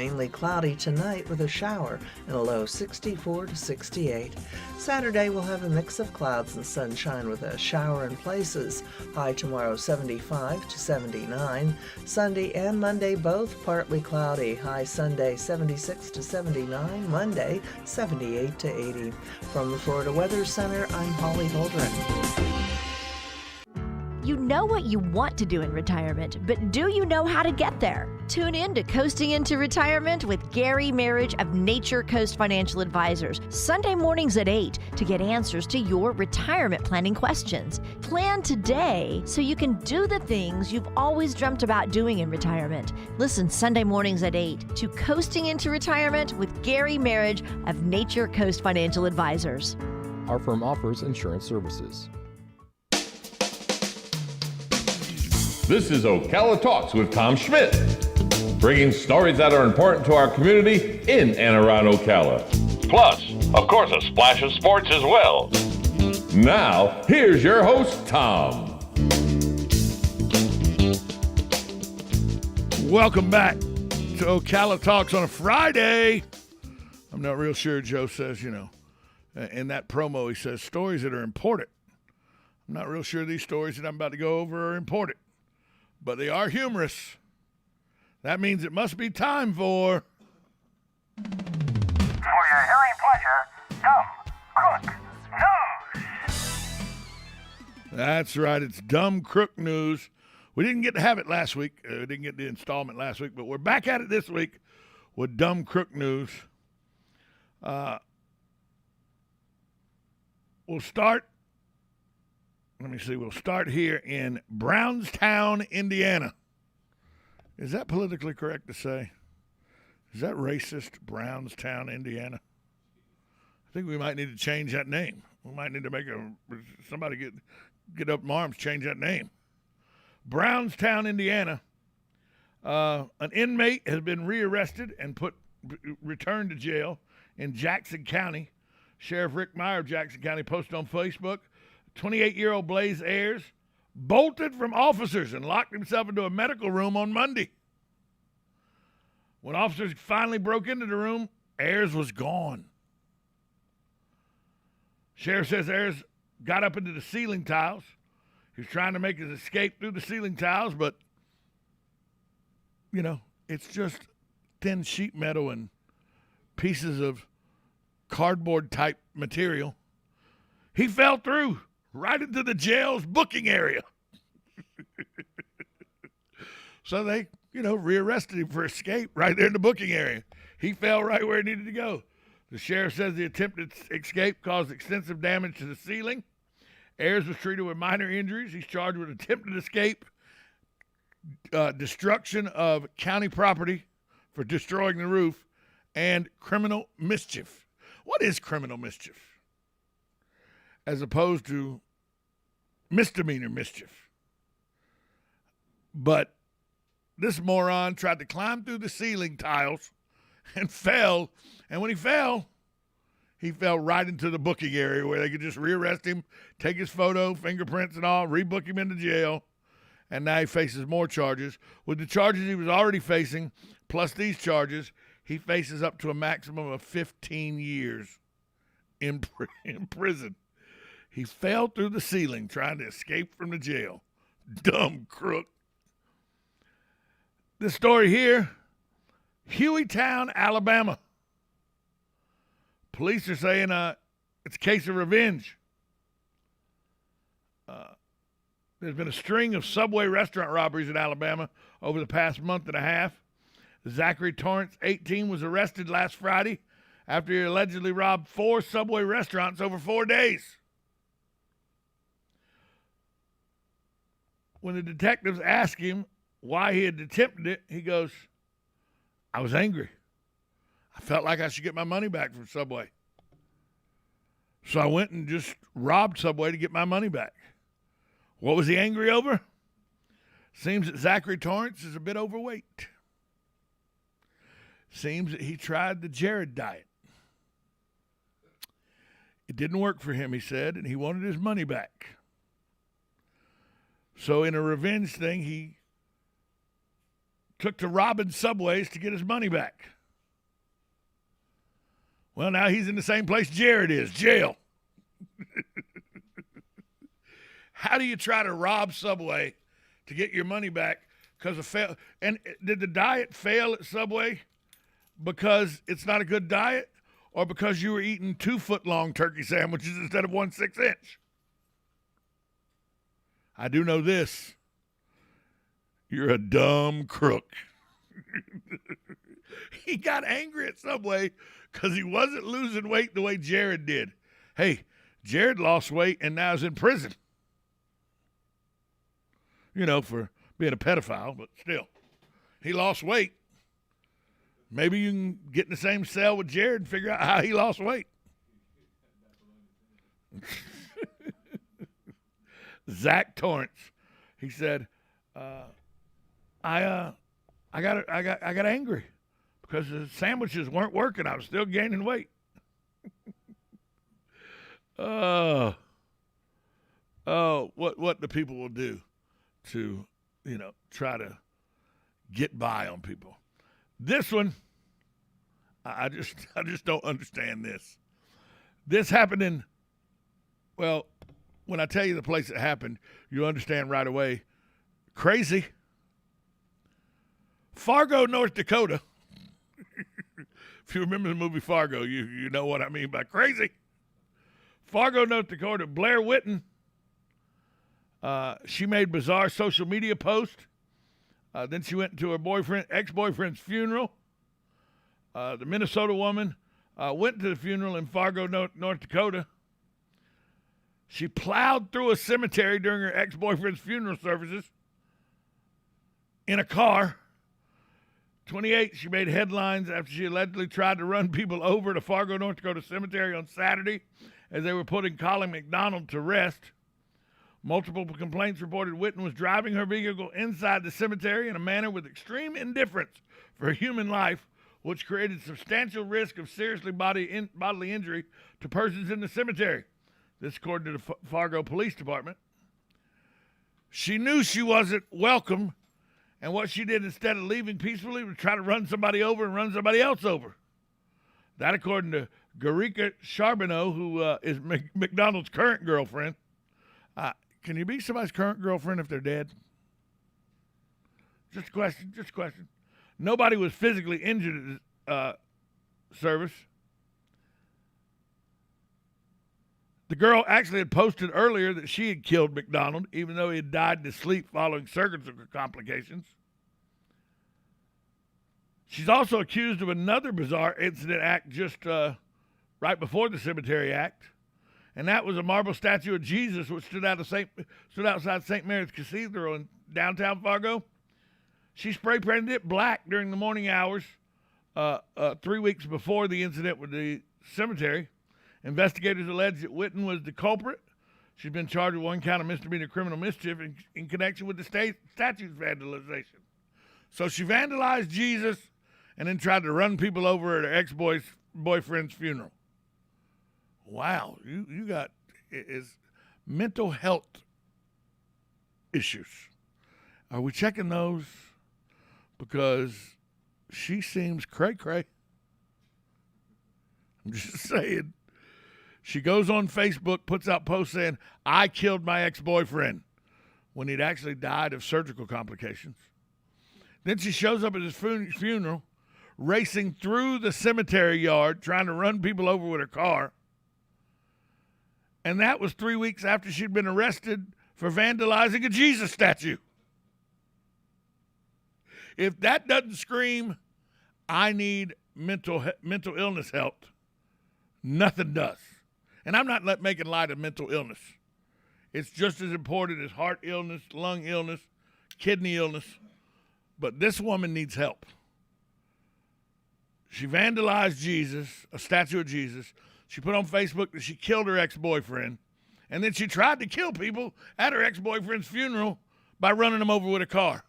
Mainly cloudy tonight with a shower and a low 64 to 68. Saturday will have a mix of clouds and sunshine with a shower in places. High tomorrow 75 to 79. Sunday and Monday both partly cloudy. High Sunday 76 to 79. Monday 78 to 80. From the Florida Weather Center, I'm Holly Holdren. You know what you want to do in retirement, but do you know how to get there? Tune in to Coasting into Retirement with Gary Marriage of Nature Coast Financial Advisors, Sunday mornings at 8 to get answers to your retirement planning questions. Plan today so you can do the things you've always dreamt about doing in retirement. Listen Sunday mornings at 8 to Coasting into Retirement with Gary Marriage of Nature Coast Financial Advisors. Our firm offers insurance services. This is Ocala Talks with Tom Schmidt, bringing stories that are important to our community in and around Ocala. Plus, of course, a splash of sports as well. Now, here's your host, Tom. Welcome back to Ocala Talks on a Friday. I'm not real sure. Joe says, in that promo, he says stories that are important. I'm not real sure these stories that I'm about to go over are important, but they are humorous. That means it must be time for your hearing pleasure, Dumb Crook News. That's right. It's Dumb Crook News. We didn't get to have it last week. We didn't get the installment last week, but we're back at it this week with Dumb Crook News. We'll start here in Brownstown, Indiana. Is that politically correct to say? Is that racist, Brownstown, Indiana? I think we might need to change that name. We might need to somebody get up in arms, change that name. Brownstown, Indiana. An inmate has been rearrested and returned to jail in Jackson County. Sheriff Rick Meyer of Jackson County posted on Facebook, 28-year-old Blaze Ayers bolted from officers and locked himself into a medical room on Monday. When officers finally broke into the room, Ayers was gone. Sheriff says Ayers got up into the ceiling tiles. He was trying to make his escape through the ceiling tiles, but, it's just thin sheet metal and pieces of cardboard-type material. He fell through right into the jail's booking area. So they, rearrested him for escape right there in the booking area. He fell right where he needed to go. The sheriff says the attempted escape caused extensive damage to the ceiling. Ayers was treated with minor injuries. He's charged with attempted escape, destruction of county property for destroying the roof, and criminal mischief. What is criminal mischief? As opposed to misdemeanor mischief. But this moron tried to climb through the ceiling tiles and fell. And when he fell right into the booking area where they could just rearrest him, take his photo, fingerprints and all, rebook him into jail. And now he faces more charges. With the charges he was already facing, plus these charges, he faces up to a maximum of 15 years in prison. He fell through the ceiling trying to escape from the jail. Dumb crook. This story here, Hueytown, Alabama. Police are saying it's a case of revenge. There's been a string of Subway restaurant robberies in Alabama over the past month and a half. Zachary Torrance, 18, was arrested last Friday after he allegedly robbed 4 Subway restaurants over 4 days. When the detectives asked him why he had attempted it, he goes, I was angry. I felt like I should get my money back from Subway. So I went and just robbed Subway to get my money back. What was he angry over? Seems that Zachary Torrance is a bit overweight. Seems that he tried the Jared diet. It didn't work for him, he said, and he wanted his money back. So in a revenge thing, he took to robbing subways to get his money back. Well, now he's in the same place Jared is, jail. How do you try to rob Subway to get your money back because of fail? And did the diet fail at Subway because it's not a good diet, or because you were eating 2-foot-long turkey sandwiches instead of 1 6-inch? I do know this. You're a dumb crook. He got angry at Subway because he wasn't losing weight the way Jared did. Hey, Jared lost weight and now is in prison. You know, for being a pedophile, but still. He lost weight. Maybe you can get in the same cell with Jared and figure out how he lost weight. Zach Torrance, he said, I got angry because the sandwiches weren't working. I was still gaining weight. What the people will do to, try to get by on people. This one, I just don't understand this. This happened when I tell you the place it happened, you understand right away. Crazy. Fargo, North Dakota. If you remember the movie Fargo, you know what I mean by crazy. Fargo, North Dakota, Blair Whitten. She made bizarre social media posts. Then she went to her ex-boyfriend's funeral. The Minnesota woman went to the funeral in Fargo, North Dakota. She plowed through a cemetery during her ex-boyfriend's funeral services in a car. 28, she made headlines after she allegedly tried to run people over at a Fargo, North Dakota cemetery on Saturday as they were putting Colin McDonald to rest. Multiple complaints reported Whitten was driving her vehicle inside the cemetery in a manner with extreme indifference for human life, which created substantial risk of seriously bodily injury to persons in the cemetery. This according to the Fargo Police Department. She knew she wasn't welcome, and what she did instead of leaving peacefully was try to run somebody over and run somebody else over. That according to Garika Charbonneau, who is McDonald's current girlfriend. Can you be somebody's current girlfriend if they're dead? Just a question. Nobody was physically injured at the service. The girl actually had posted earlier that she had killed McDonald, even though he had died in his sleep following surgical complications. She's also accused of another bizarre incident act just right before the cemetery act, and that was a marble statue of Jesus which stood outside St. Mary's Cathedral in downtown Fargo. She spray painted it black during the morning hours 3 weeks before the incident with the cemetery. Investigators allege that Whitten was the culprit. She's been charged with 1 count of misdemeanor criminal mischief in connection with the statue's vandalization. So she vandalized Jesus and then tried to run people over at her ex-boyfriend's funeral. Wow, you got is mental health issues. Are we checking those? Because she seems cray-cray. I'm just saying. She goes on Facebook, puts out posts saying, I killed my ex-boyfriend, when he'd actually died of surgical complications. Then she shows up at his funeral, racing through the cemetery yard, trying to run people over with her car. And that was 3 weeks after she'd been arrested for vandalizing a Jesus statue. If that doesn't scream, I need mental illness help, nothing does. And I'm not making light of mental illness. It's just as important as heart illness, lung illness, kidney illness. But this woman needs help. She vandalized Jesus, a statue of Jesus. She put on Facebook that she killed her ex-boyfriend. And then she tried to kill people at her ex-boyfriend's funeral by running them over with a car.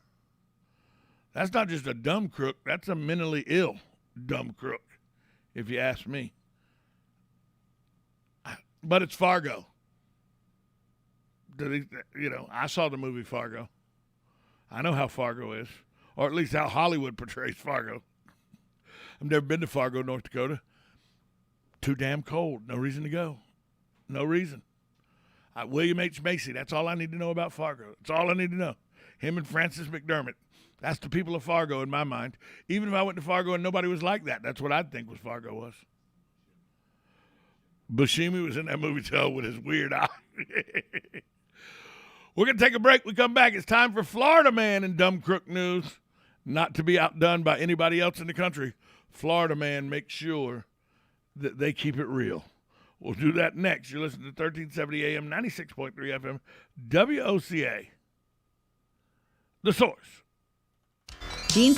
That's not just a dumb crook. That's a mentally ill dumb crook, if you ask me. But it's Fargo. I saw the movie Fargo. I know how Fargo is. or at least how Hollywood portrays Fargo. I've never been to Fargo, North Dakota. Too damn cold. No reason to go. No reason. William H. Macy, that's all I need to know about Fargo. That's all I need to know. Him and Francis McDermott. That's the people of Fargo in my mind. Even if I went to Fargo and nobody was like that, that's what I'd think was Fargo was. Buscemi was in that movie too with his weird eye. We're going to take a break. We come back. It's time for Florida Man and Dumb Crook News. Not to be outdone by anybody else in the country. Florida Man makes sure that they keep it real. We'll do that next. You're listening to 1370 AM, 96.3 FM, WOCA. The Source.